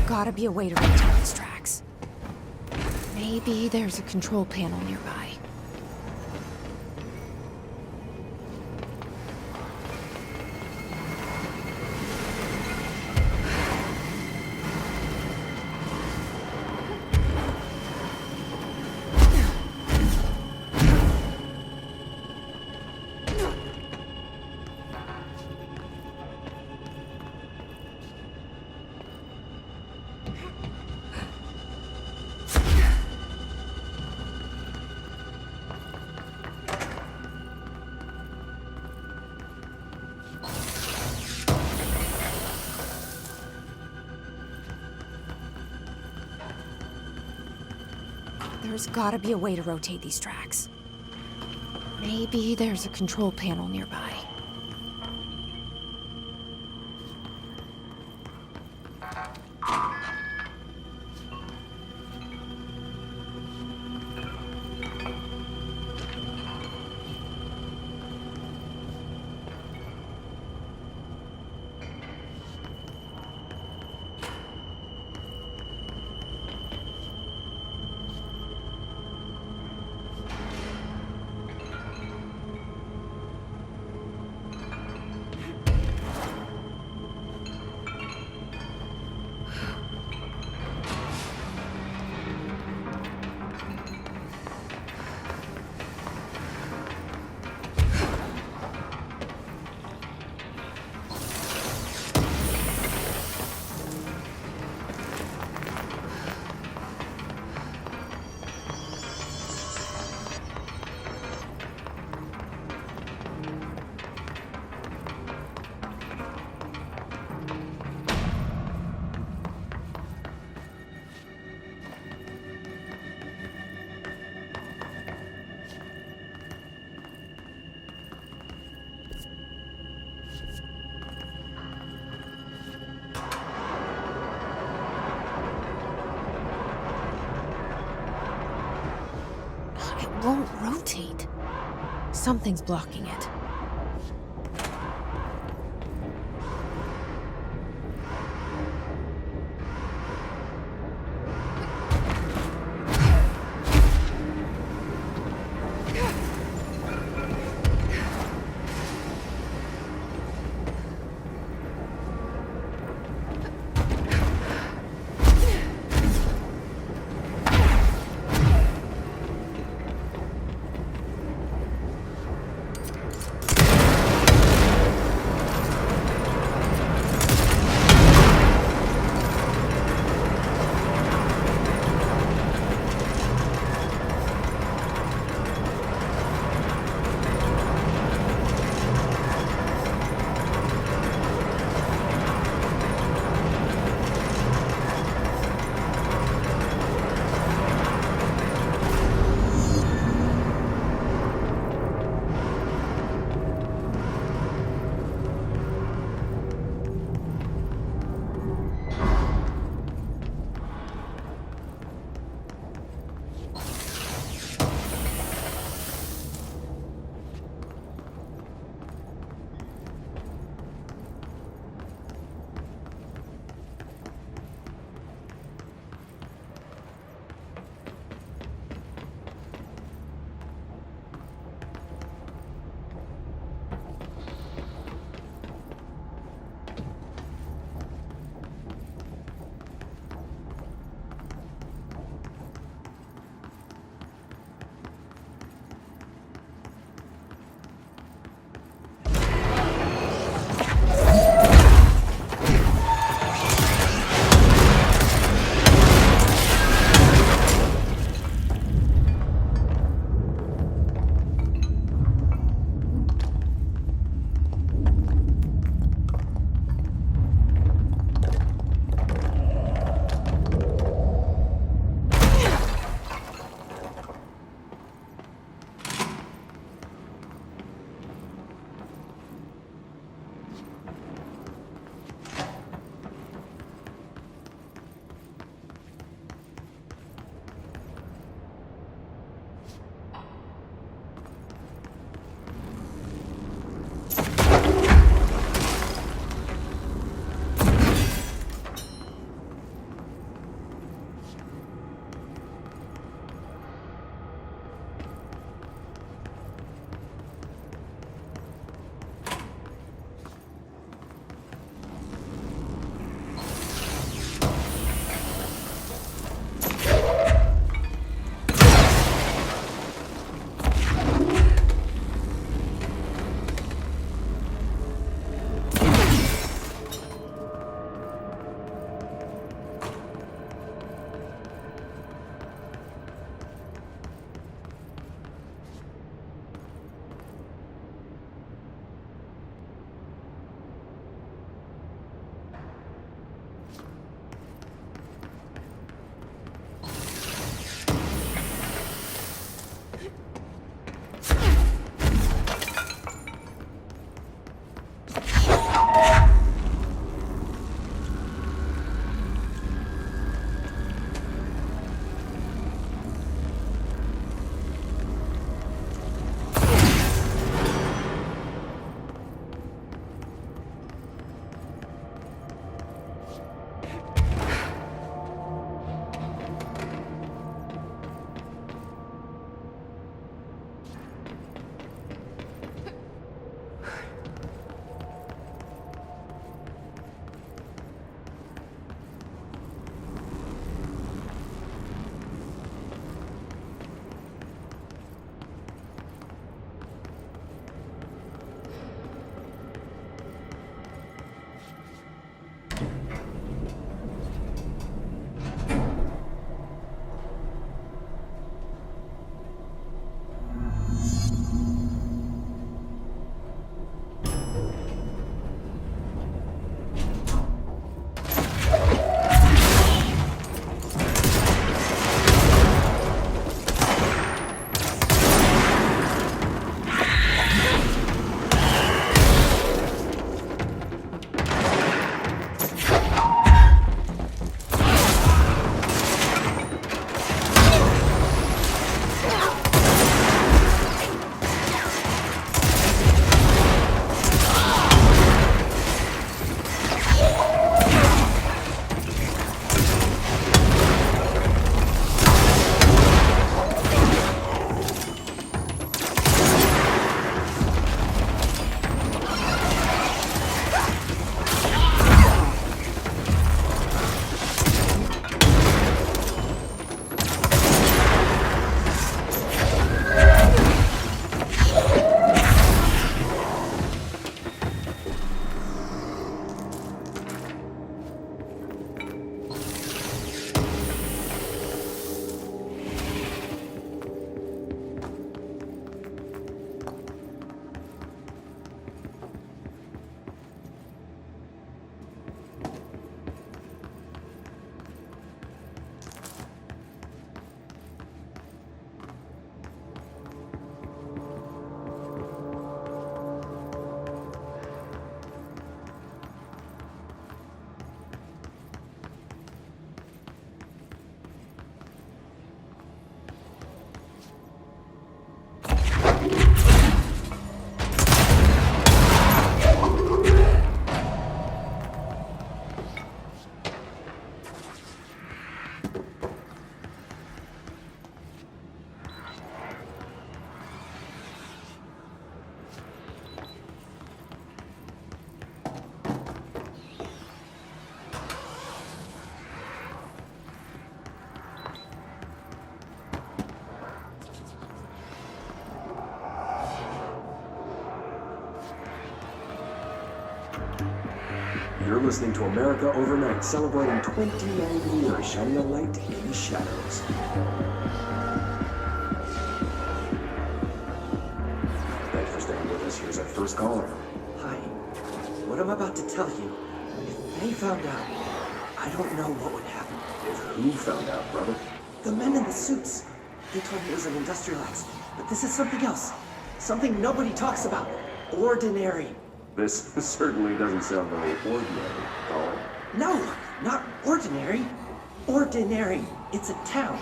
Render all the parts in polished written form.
gotta be a way to rotate these tracks. Maybe there's a control panel nearby. There's gotta be a way to rotate these tracks. Maybe there's a control panel nearby. It won't rotate. Something's blocking it. You're listening to America Overnight, celebrating 29 years shining a light in the shadows. Thanks for staying with us. Here's our first caller. Hi. What I'm about to tell you, if they found out, I don't know what would happen. If who found out, brother? The men in the suits. They told me it was an industrial accident, but this is something else. Something nobody talks about. Ordinary. This certainly doesn't sound very ordinary, caller. No, not ordinary. Ordinary. It's a town.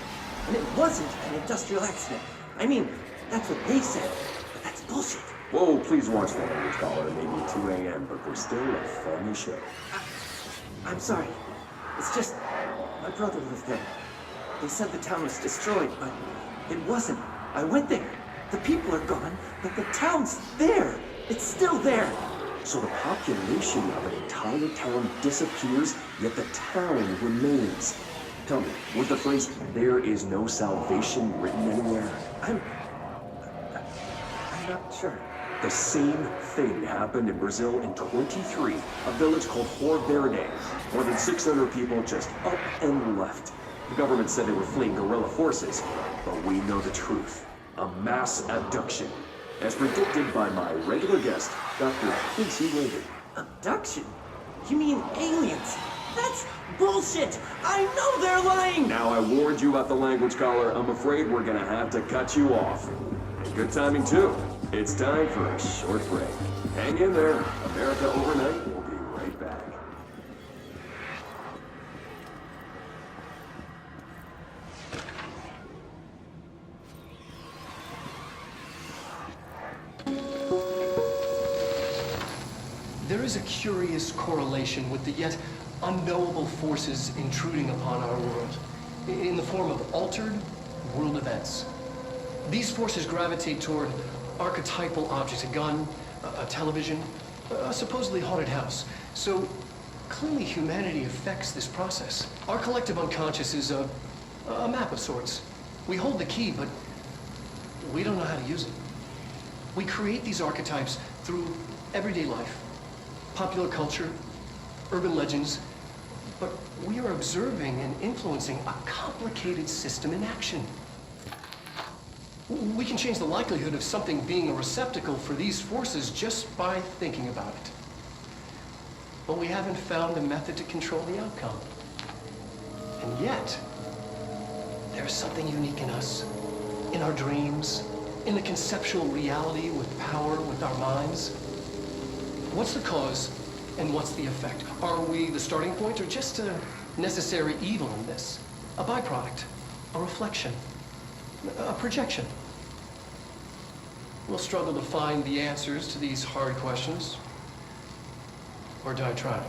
And it wasn't an industrial accident. I mean, that's what they said. But that's bullshit. Whoa, please watch that language, caller. It may be 2 a.m., but we're still a funny show. I'm sorry. It's just, my brother lived there. They said the town was destroyed, but it wasn't. I went there. The people are gone, but the town's there. It's still there. So the population of an entire town disappears, yet the town remains. Tell me, was the phrase, "there is no salvation," written anywhere? I'm not sure. The same thing happened in Brazil in 23, a village called Rio Verde. More than 600 people just up and left. The government said they were fleeing guerrilla forces, but we know the truth. A mass abduction. As predicted by my regular guest, Dr. Quincy Reagan. Abduction? You mean aliens? That's bullshit! I know they're lying! Now I warned you about the language, caller. I'm afraid we're gonna have to cut you off. And good timing, too. It's time for a short break. Hang in there. America Overnight will be right back. There is a curious correlation with the yet unknowable forces intruding upon our world in the form of altered world events. These forces gravitate toward archetypal objects, a gun, a television, a supposedly haunted house. So clearly humanity affects this process. Our collective unconscious is a map of sorts. We hold the key, but we don't know how to use it. We create these archetypes through everyday life, popular culture, urban legends, but we are observing and influencing a complicated system in action. We can change the likelihood of something being a receptacle for these forces just by thinking about it. But we haven't found a method to control the outcome. And yet, there's something unique in us, in our dreams, in the conceptual reality with power with our minds. What's the cause and what's the effect? Are we the starting point or just a necessary evil in this? A byproduct, a reflection, a projection? We'll struggle to find the answers to these hard questions. Or die trying.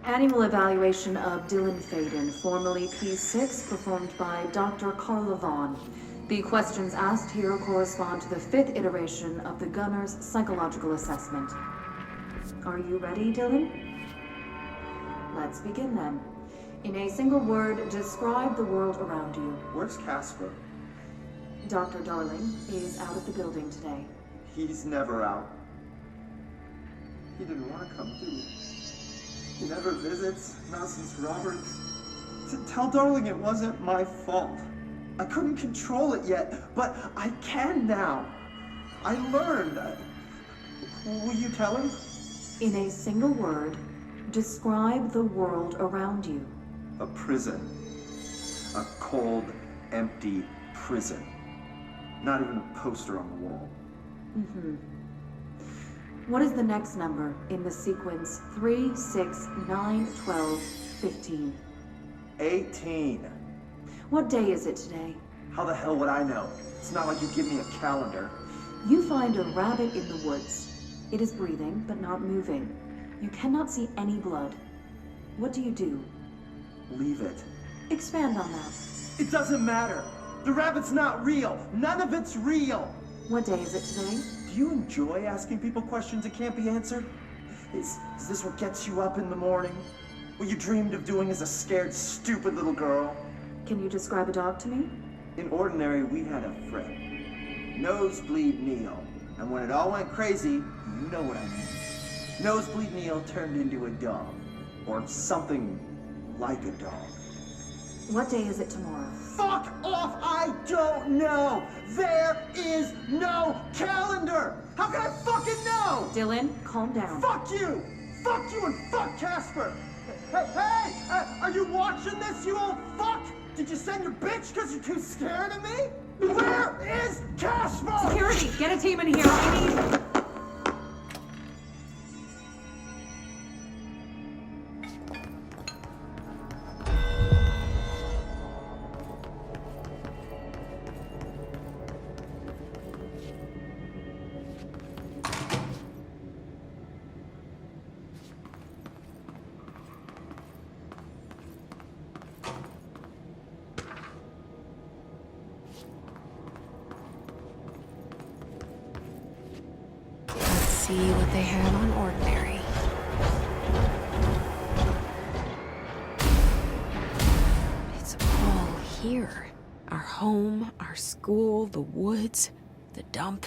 Annual evaluation of Dylan Faden, formerly P6, performed by Dr. Carla Vaughn. The questions asked here correspond to the 5th iteration of the Gunner's psychological assessment. Are you ready, Dylan? Let's begin then. In a single word, describe the world around you. Where's Casper? Dr. Darling is out of the building today. He's never out. He didn't want to come, did he? He never visits, not since Roberts. Tell Darling it wasn't my fault. I couldn't control it yet, but I can now. I learned. Will you tell him? In a single word, describe the world around you. A prison. A cold, empty prison. Not even a poster on the wall. What is the next number in the sequence 3, 6, 9, 12, 15? 18. What day is it today? How the hell would I know? It's not like you give me a calendar. You find a rabbit in the woods. It is breathing, but not moving. You cannot see any blood. What do? Leave it. Expand on that. It doesn't matter. The rabbit's not real. None of it's real. What day is it today? Do you enjoy asking people questions that can't be answered? Is this what gets you up in the morning? What you dreamed of doing as a scared, stupid little girl? Can you describe a dog to me? In Ordinary, we had a friend. Nosebleed Neil. And when it all went crazy, you know what I mean. Nosebleed Neil turned into a dog. Or something like a dog. What day is it tomorrow? Fuck off! I don't know! There is no calendar! How can I fucking know? Dylan, calm down. Fuck you! Fuck you and fuck Casper! Hey! Are you watching this, you old fuck? Did you send your bitch because you're too scared of me? Where is Casper? Security, get a team in here. I need... See what they have on Ordinary. It's all here. Our home, our school, the woods, the dump.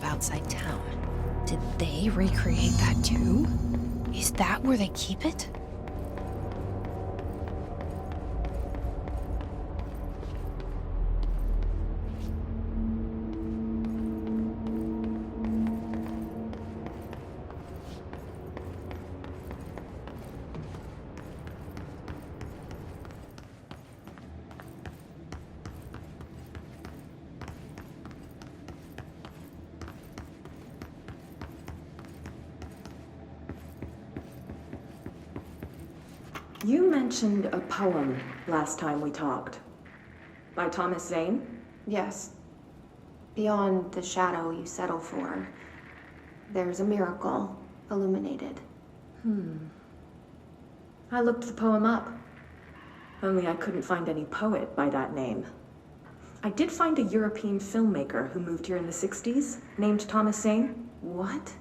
Outside town. Did they recreate that too? Is that where they keep it? You mentioned a poem last time we talked. By Thomas Zane? Yes. Beyond the shadow you settle for, there's a miracle illuminated. I looked the poem up. Only I couldn't find any poet by that name. I did find a European filmmaker who moved here in the 60s, named Thomas Zane. What?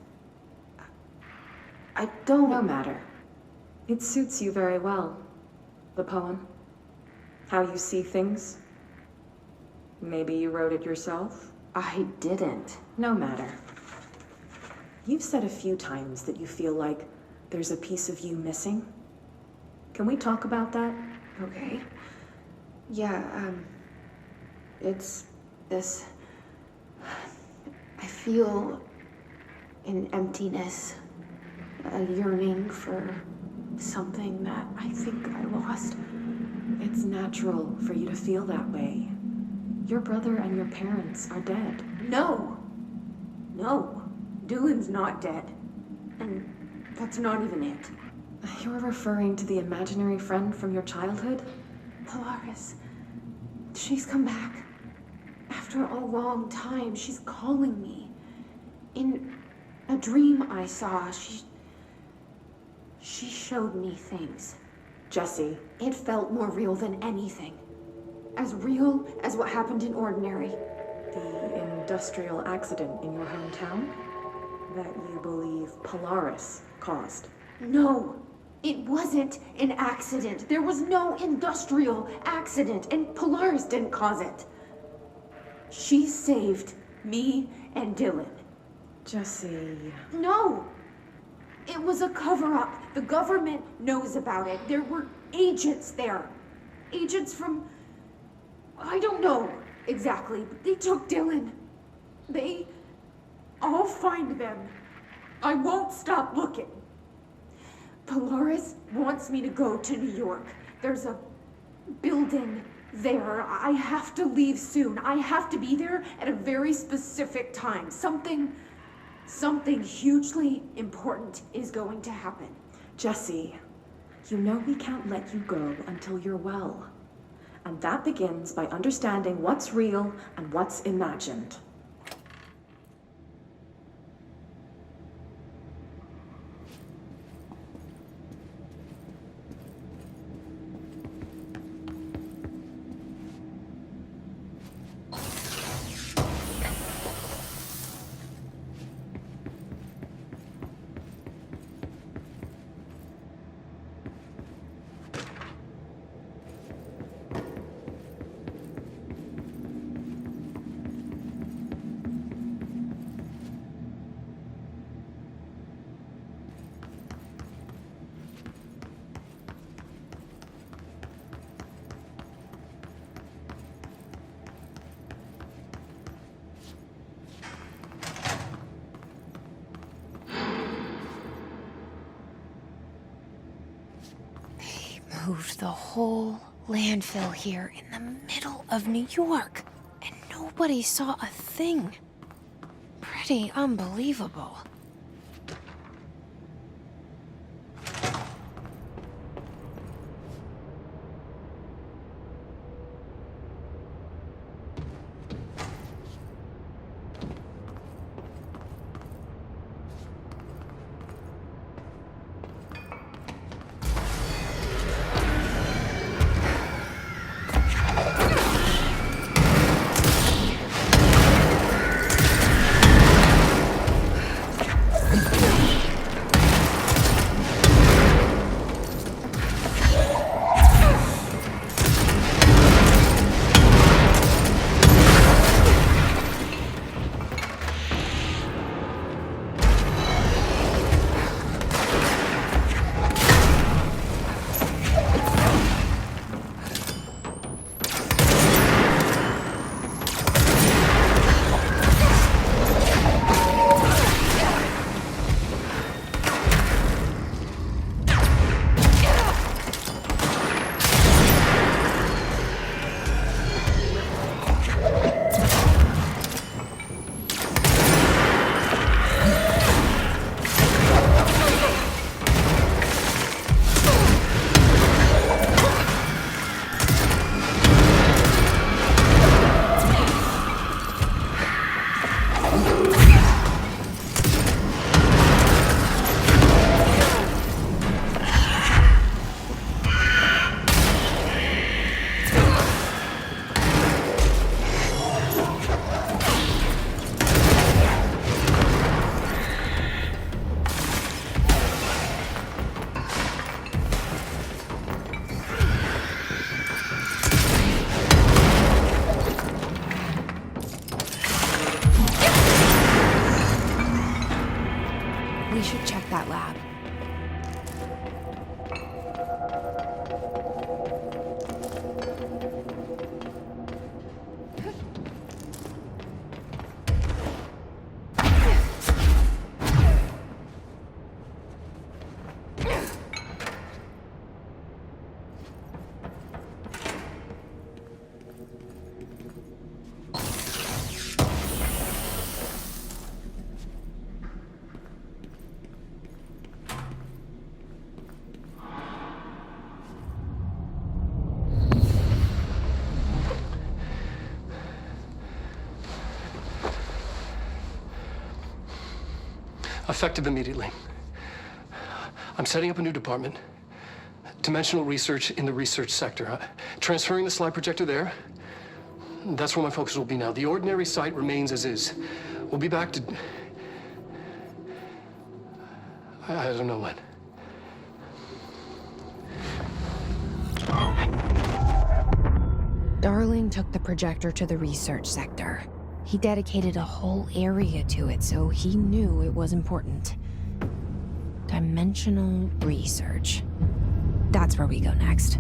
I don't... No matter. It suits you very well. The poem. How you see things. Maybe you wrote it yourself? I didn't. No matter. You've said a few times that you feel like there's a piece of you missing. Can we talk about that? Okay. Yeah, it's this... I feel an emptiness, a yearning for something that I think I lost. It's natural for you to feel that way. Your brother and your parents are dead. No! No. Dylan's not dead. And that's not even it. You're referring to the imaginary friend from your childhood? Polaris. She's come back. After a long time, she's calling me. In a dream I saw, she showed me things. Jesse. It felt more real than anything. As real as what happened in Ordinary. The industrial accident in your hometown that you believe Polaris caused. No, it wasn't an accident. There was no industrial accident, and Polaris didn't cause it. She saved me and Dylan. Jesse. No! It was a cover-up. The government knows about it. There were agents there. Agents from... I don't know exactly, but they took Dylan. I'll find them. I won't stop looking. Polaris wants me to go to New York. There's a building there. I have to leave soon. I have to be there at a very specific time. Something hugely important is going to happen. Jesse, you know we can't let you go until you're well. And that begins by understanding what's real and what's imagined. Moved the whole landfill here in the middle of New York, and nobody saw a thing. Pretty unbelievable. Effective immediately. I'm setting up a new department. Dimensional research in the research sector. Transferring the slide projector there. That's where my focus will be now. The ordinary site remains as is. We'll be back to... I don't know when. Darling took the projector to the research sector. He dedicated a whole area to it, so he knew it was important. Dimensional research. That's where we go next.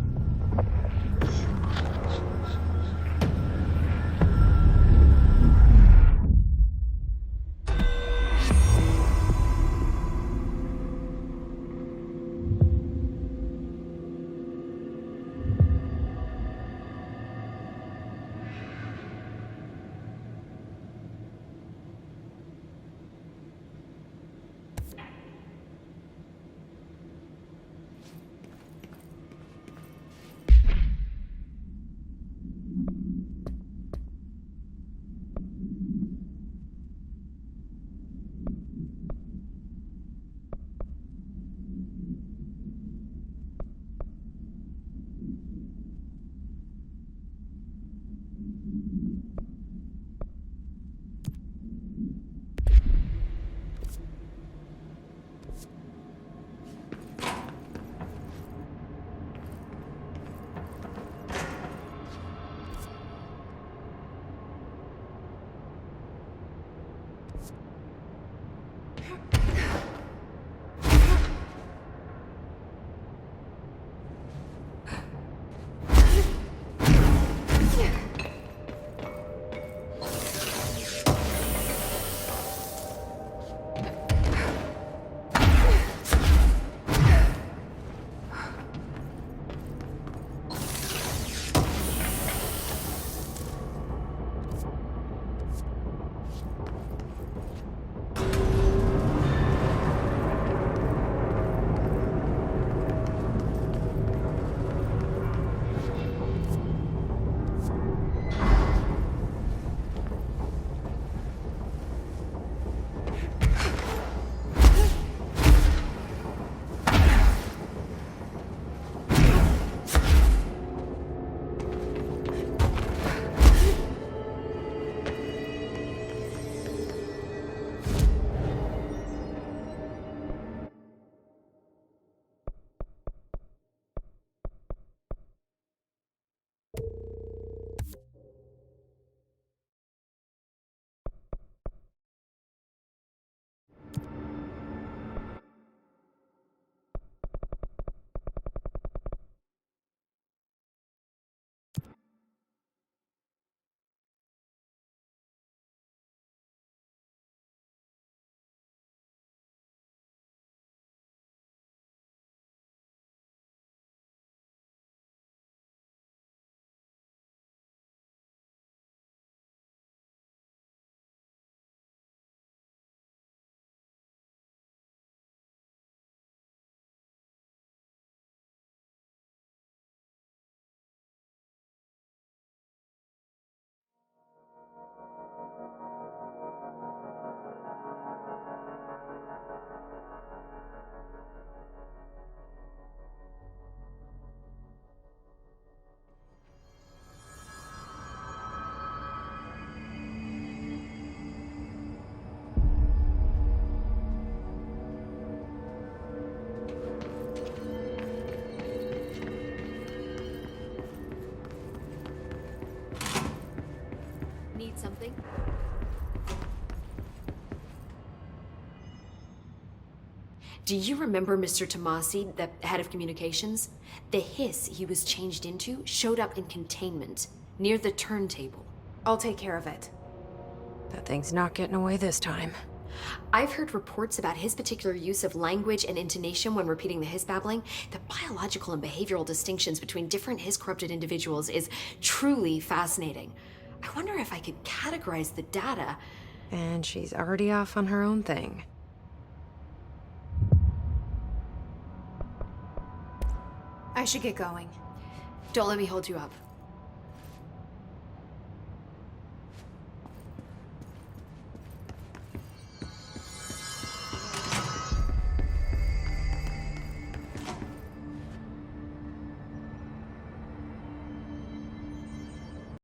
Need something? Do you remember Mr. Tomasi, the head of communications? The hiss he was changed into showed up in containment, near the turntable. I'll take care of it. That thing's not getting away this time. I've heard reports about his particular use of language and intonation when repeating the hiss babbling. The biological and behavioral distinctions between different hiss-corrupted individuals is truly fascinating. I wonder if I could categorize the data. And she's already off on her own thing. I should get going. Don't let me hold you up.